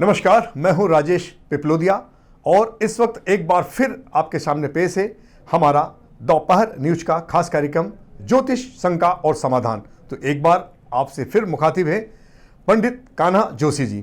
नमस्कार, मैं हूं राजेश पिपलोदिया और इस वक्त एक बार फिर आपके सामने पेश है हमारा दोपहर न्यूज का खास कार्यक्रम ज्योतिष शंका और समाधान। तो एक बार आपसे फिर मुखातिब है पंडित कान्हा जोशी जी।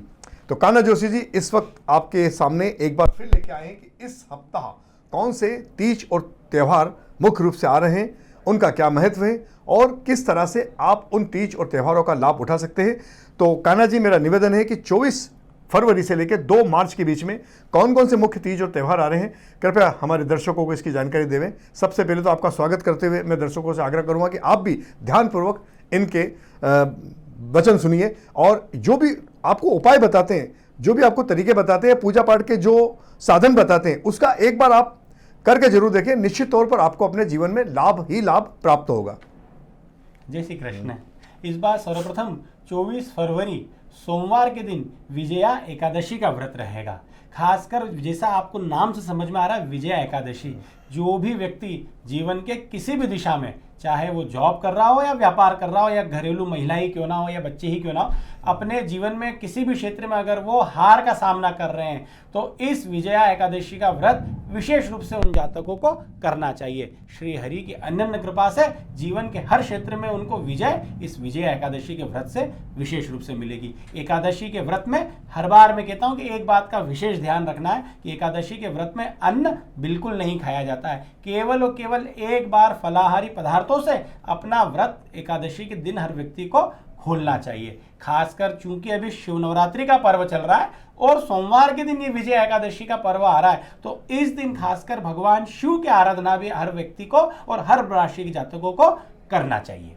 तो कान्हा जोशी जी इस वक्त आपके सामने एक बार फिर लेके आए हैं कि इस सप्ताह कौन से तीज और त्यौहार मुख्य रूप से आ रहे हैं, उनका क्या महत्व है और किस तरह से आप उन तीज और त्योहारों का लाभ उठा सकते हैं। तो कान्हा जी, मेरा निवेदन है कि 24 फरवरी से लेकर 2 मार्च के बीच में कौन कौन से मुख्य तीज और त्यौहार आ रहे हैं, कृपया हमारे दर्शकों को इसकी जानकारी देवें। सबसे पहले तो आपका स्वागत करते हुए मैं दर्शकों से आग्रह करूंगा कि आप भी ध्यानपूर्वक इनके वचन सुनिए और जो भी आपको उपाय बताते हैं, जो भी आपको तरीके बताते हैं, पूजा पाठ के जो साधन बताते हैं, उसका एक बार आप करके जरूर देखें। निश्चित तौर पर आपको अपने जीवन में लाभ ही लाभ प्राप्त होगा। जय श्री कृष्ण। इस बार सर्वप्रथम 24 फरवरी सोमवार के दिन विजया एकादशी का व्रत रहेगा। खासकर जैसा आपको नाम से समझ में आ रहा है, विजया एकादशी, जो भी व्यक्ति जीवन के किसी भी दिशा में, चाहे वो जॉब कर रहा हो या व्यापार कर रहा हो या घरेलू महिला ही क्यों ना हो या बच्चे ही क्यों ना हो, अपने जीवन में किसी भी क्षेत्र में अगर वो हार का सामना कर रहे हैं तो इस विजया एकादशी का व्रत विशेष रूप से उन जातकों को करना चाहिए। श्री हरि की अनन्य कृपा से जीवन के हर क्षेत्र में उनको विजय इस विजया एकादशी के व्रत से विशेष रूप से मिलेगी। एकादशी के व्रत में हर बार मैं कहता हूं कि एक बात का विशेष ध्यान रखना है कि एकादशी के व्रत में अन्न बिल्कुल नहीं खाया जाता है। केवल और केवल एक बार फलाहारी पदार्थों से अपना व्रत एकादशी के दिन हर व्यक्ति को खोलना चाहिए। खासकर चूंकि अभी शिव नवरात्रि का पर्व चल रहा है और सोमवार के दिन ये विजय एकादशी का पर्व आ रहा है, तो इस दिन खासकर भगवान शिव की आराधना भी हर व्यक्ति को और हर राशि के जातकों को करना चाहिए।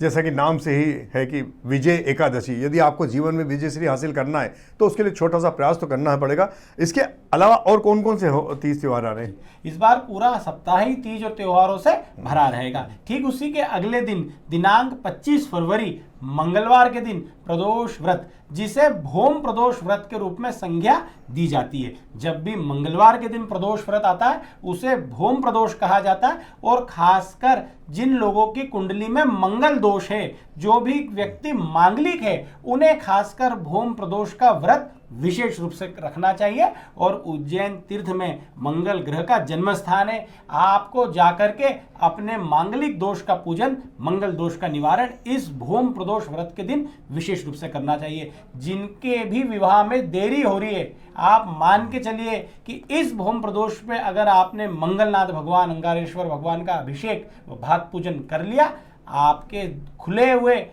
जैसा कि नाम से ही है कि विजय एकादशी, यदि आपको जीवन में विजय श्री हासिल करना है तो उसके लिए छोटा सा प्रयास तो करना पड़ेगा। इसके अलावा और कौन कौन से तीज त्यौहार आ रहे हैं? इस बार पूरा सप्ताह ही तीज और त्योहारों से भरा रहेगा। ठीक उसी के अगले दिन दिनांक 25 फरवरी मंगलवार के दिन प्रदोष व्रत, जिसे भौम प्रदोष व्रत के रूप में संज्ञा दी जाती है। जब भी मंगलवार के दिन प्रदोष व्रत आता है उसे भौम प्रदोष कहा जाता है। और खासकर जिन लोगों की कुंडली में मंगल दोष है, जो भी व्यक्ति मांगलिक है, उन्हें खासकर भौम प्रदोष का व्रत विशेष रूप से रखना चाहिए। और उज्जैन तीर्थ में मंगल ग्रह का जन्म स्थान है। आपको जाकर के अपने मांगलिक दोष का पूजन, मंगल दोष का निवारण इस भौम प्रदोष व्रत के दिन विशेष रूप से करना चाहिए। जिनके भी विवाह में देरी हो रही है, आप मान के चलिए कि इस भौम प्रदोष पे अगर आपने मंगलनाथ भगवान, अंगारेश्वर भगवान का अभिषेक व भाग पूजन कर लिया, आपके खुले हुए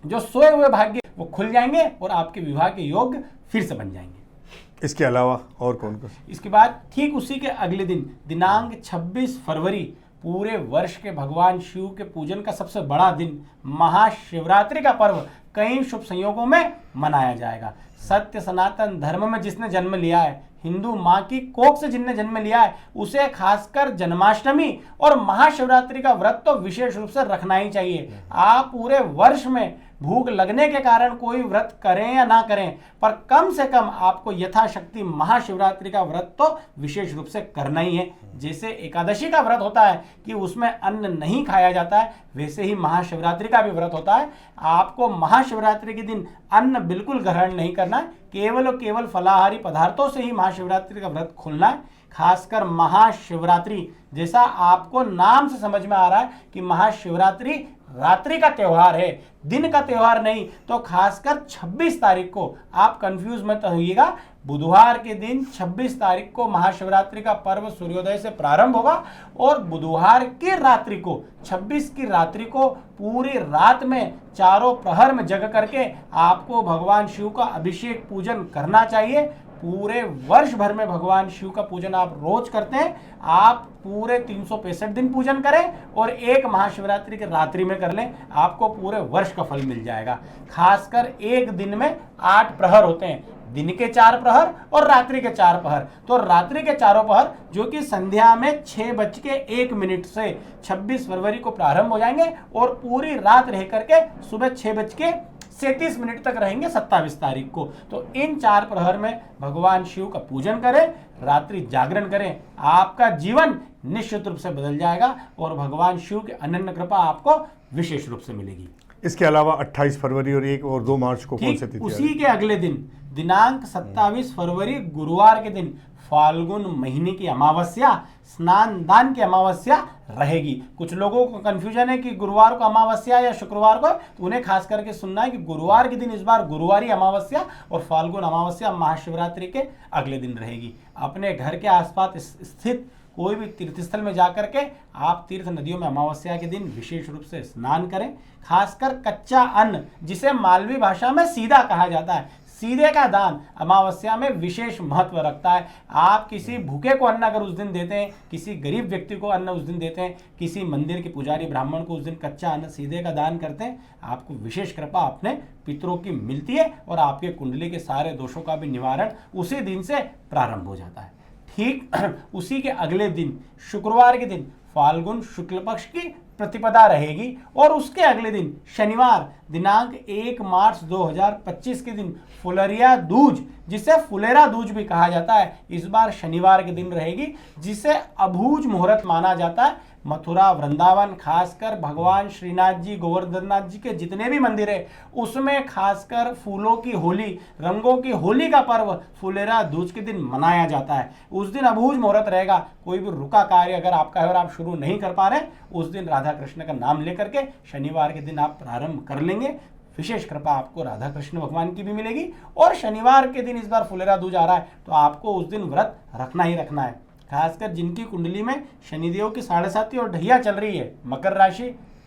जो सोए हुए भाग्य वो खुल जाएंगे और आपके विवाह के योग फिर से बन जाएंगे। इसके अलावा और कौन कौन? इसके बाद ठीक उसी के अगले दिन दिनांक 26 फरवरी पूरे वर्ष के भगवान शिव के पूजन का सबसे बड़ा दिन, महाशिवरात्रि का पर्व कई शुभ संयोगों में मनाया जाएगा। सत्य सनातन धर्म में जिसने जन्म लिया है, हिंदू माँ की कोख से जिनने जन्म लिया है, उसे खासकर जन्माष्टमी और महाशिवरात्रि का व्रत तो विशेष रूप से रखना ही चाहिए। आप पूरे वर्ष में भूख लगने के कारण कोई व्रत करें या ना करें, पर कम से कम आपको यथाशक्ति महाशिवरात्रि का व्रत तो विशेष रूप से करना ही है। जैसे एकादशी का व्रत होता है कि उसमें अन्न नहीं खाया जाता है, वैसे ही महाशिवरात्रि का भी व्रत होता है। आपको महाशिवरात्रि के दिन अन्न बिल्कुल ग्रहण नहीं करना है, केवल और केवल फलाहारी पदार्थों से ही महाशिवरात्रि का व्रत खोलना है। खासकर महाशिवरात्रि, जैसा आपको नाम से समझ में आ रहा है कि महाशिवरात्रि रात्रि का त्योहार है, दिन का त्योहार नहीं, तो खासकर 26 तारीख को आप कंफ्यूज मत होइएगा। बुधवार के दिन 26 तारीख को महाशिवरात्रि का पर्व सूर्योदय से प्रारंभ होगा और बुधवार की रात्रि को, 26 की रात्रि को पूरी रात में चारों प्रहर में जग करके आपको भगवान शिव का अभिषेक पूजन करना चाहिए। पूरे वर्ष भर में भगवान शिव का पूजन आप रोज करते हैं, आप पूरे 365 दिन पूजन करें और एक महाशिवरात्रि के रात्रि में कर लें, आपको पूरे वर्ष का फल मिल जाएगा। खासकर एक दिन में 8 प्रहर होते हैं, दिन के 4 प्रहर और रात्रि के 4 प्रहर। तो रात्रि के चारों प्रहर जो कि संध्या में 6:01 से 26 फरवरी को प्रारंभ हो जाएंगे और पूरी रात रह करके सुबह 6:37 तक रहेंगे 27 तारीख को। तो इन 4 प्रहर में भगवान शिव का पूजन करें, रात्रि जागरण करें, आपका जीवन निश्चित रूप से बदल जाएगा और भगवान शिव की अनन्य कृपा आपको विशेष रूप से मिलेगी। इसके अलावा 28 फरवरी और 1 और 2 मार्च को कौन से तिथि? उसी के अगले दिन दिनांक 27 फरवरी गुरुवार के दिन फाल्गुन महीने की अमावस्या स्नान दान की अमावस्या रहेगी। कुछ लोगों को कंफ्यूजन है कि गुरुवार को अमावस्या या शुक्रवार को, तो उन्हें खास करके सुनना है कि गुरुवार के दिन इस बार गुरुवारी अमावस्या और फाल्गुन अमावस्या महाशिवरात्रि के अगले दिन रहेगी। अपने घर के आसपास स्थित कोई भी तीर्थस्थल में जाकर के आप तीर्थ नदियों में अमावस्या के दिन विशेष रूप से स्नान करें। खासकर कच्चा अन्न, जिसे मालवी भाषा में सीधा कहा जाता है, सीधे का दान अमावस्या में विशेष महत्व रखता है। आप किसी भूखे को अन्न अगर उस दिन देते हैं, किसी गरीब व्यक्ति को अन्न उस दिन देते हैं, किसी मंदिर के पुजारी ब्राह्मण को उस दिन कच्चा अन्न सीधे का दान करते हैं, आपको विशेष कृपा अपने पितरों की मिलती है और आपके कुंडली के सारे दोषों का भी निवारण उसी दिन से प्रारंभ हो जाता है। ठीक उसी के अगले दिन शुक्रवार के दिन फाल्गुन शुक्ल पक्ष की प्रतिपदा रहेगी और उसके अगले दिन शनिवार दिनांक 1 मार्च 2025 के दिन फुलरिया दूज, जिसे फुलेरा दूज भी कहा जाता है, इस बार शनिवार के दिन रहेगी, जिसे अबूझ मुहूर्त माना जाता है। मथुरा वृंदावन, खासकर भगवान श्रीनाथ जी गोवर्धननाथ जी के जितने भी मंदिर है उसमें खासकर फूलों की होली, रंगों की होली का पर्व फुलेरा दूज के दिन मनाया जाता है। उस दिन अबूझ मुहूर्त रहेगा। कोई भी रुका कार्य अगर आपका है और आप शुरू नहीं कर पा रहे, उस दिन राधा कृष्ण का नाम लेकर के शनिवार के दिन आप प्रारंभ कर लेंगे। विशेष कृपा आपको राधा कृष्ण भगवान की भी मिलेगी। और शनिवार के दिन इस बार फुलेरा दूज आ रहा है तो आपको उस दिन व्रत रखना ही रखना है। खासकर जिनकी कुंडली में शनिदेव की 7.5 और ढैया चल रही है, मकर राशि,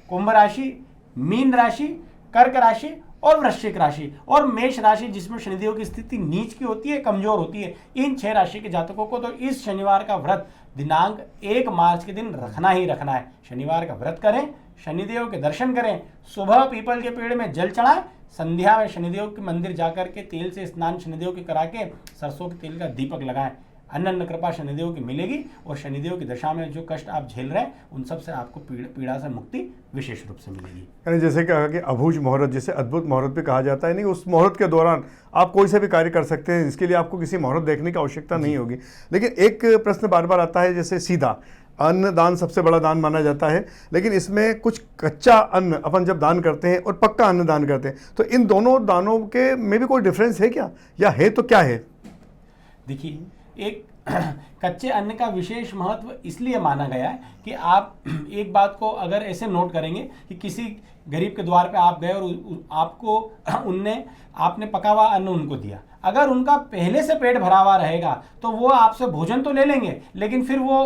कुंभ राशि, मीन राशि, कर्क राशि और वृश्चिक राशि और मेष राशि, जिसमें शनिदेव की स्थिति नीच की होती है, कमजोर होती है, इन 6 राशि के जातकों को तो इस शनिवार का व्रत दिनांक 1 मार्च के दिन रखना ही रखना है। शनिवार का व्रत करें, शनिदेव के दर्शन करें, सुबह पीपल के पेड़ में जल चढ़ाएं, संध्या में शनिदेव के मंदिर जाकर के तेल से स्नान शनिदेव के करा के सरसों के तेल का दीपक लगाएं। अनन्य कृपा शनिदेव की मिलेगी और शनिदेव की दशा में जो कष्ट आप झेल रहे हैं उन सब से आपको पीड़ा से मुक्ति विशेष रूप से मिलेगी। यानी जैसे कहा कि अबूझ मुहूर्त, जिसे अद्भुत मुहूर्त भी कहा जाता है, नहीं उस मुहूर्त के दौरान आप कोई से भी कार्य कर सकते हैं, इसके लिए आपको किसी मुहूर्त देखने की आवश्यकता नहीं होगी। लेकिन एक प्रश्न बार बार आता है, जैसे सीधा अन्न दान सबसे बड़ा दान माना जाता है, लेकिन इसमें कुछ कच्चा अन्न अपन जब दान करते हैं और पक्का अन्न दान करते हैं, तो इन दोनों दानों के में भी कोई डिफरेंस है क्या, या है तो क्या है? देखिए, एक कच्चे अन्न का विशेष महत्व इसलिए माना गया है कि आप एक बात को अगर ऐसे नोट करेंगे कि किसी गरीब के द्वार पे आप गए और आपको आपने पका हुआ अन्न उनको दिया, अगर उनका पहले से पेट भरा हुआ रहेगा तो वो आपसे भोजन तो ले लेंगे, लेकिन फिर वो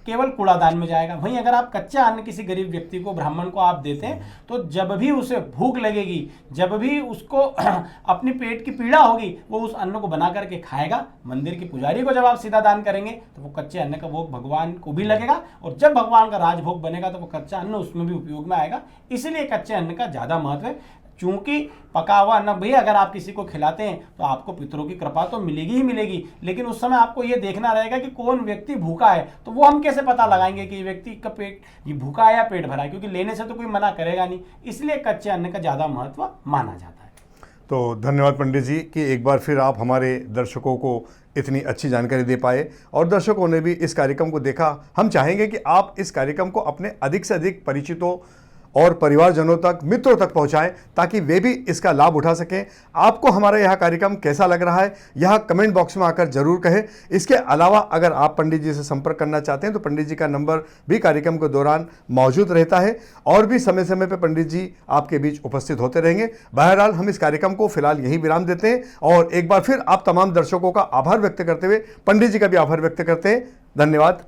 केवल कूड़ादान में जाएगा। वहीं अगर आप कच्चा अन्न किसी गरीब व्यक्ति को, ब्राह्मण को आप देते हैं, तो जब भी उसे भूख लगेगी, जब भी उसको अपनी पेट की पीड़ा होगी, वो उस अन्न को बना करके खाएगा। मंदिर के पुजारी को जब आप सीधा दान करेंगे तो वो कच्चे अन्न का भोग भगवान को भी लगेगा और जब भगवान का राजभोग बनेगा तो वो कच्चा अन्न उसमें भी उपयोग में आएगा। इसलिए कच्चे अन्न का ज़्यादा महत्व है। चूंकि पका हुआ अन्न भैया अगर आप किसी को खिलाते हैं तो आपको पितरों की कृपा तो मिलेगी ही मिलेगी, लेकिन उस समय आपको ये देखना रहेगा कि कौन व्यक्ति भूखा है। तो वो हम कैसे पता लगाएंगे कि ये व्यक्ति का पेट ये भूखा है या पेट भरा है, क्योंकि लेने से तो कोई मना करेगा नहीं। इसलिए कच्चे अन्न का ज़्यादा महत्व माना जाता है। तो धन्यवाद पंडित जी कि एक बार फिर आप हमारे दर्शकों को इतनी अच्छी जानकारी दे पाए और दर्शकों ने भी इस कार्यक्रम को देखा। हम चाहेंगे कि आप इस कार्यक्रम को अपने अधिक से अधिक परिचितों और परिवारजनों तक, मित्रों तक पहुंचाएं ताकि वे भी इसका लाभ उठा सकें। आपको हमारा यह कार्यक्रम कैसा लग रहा है यह कमेंट बॉक्स में आकर जरूर कहें। इसके अलावा अगर आप पंडित जी से संपर्क करना चाहते हैं तो पंडित जी का नंबर भी कार्यक्रम के दौरान मौजूद रहता है और भी समय समय पर पंडित जी आपके बीच उपस्थित होते रहेंगे। बहरहाल हम इस कार्यक्रम को फिलहाल यहीं विराम देते हैं और एक बार फिर आप तमाम दर्शकों का आभार व्यक्त करते हुए पंडित जी का भी आभार व्यक्त करते हैं। धन्यवाद।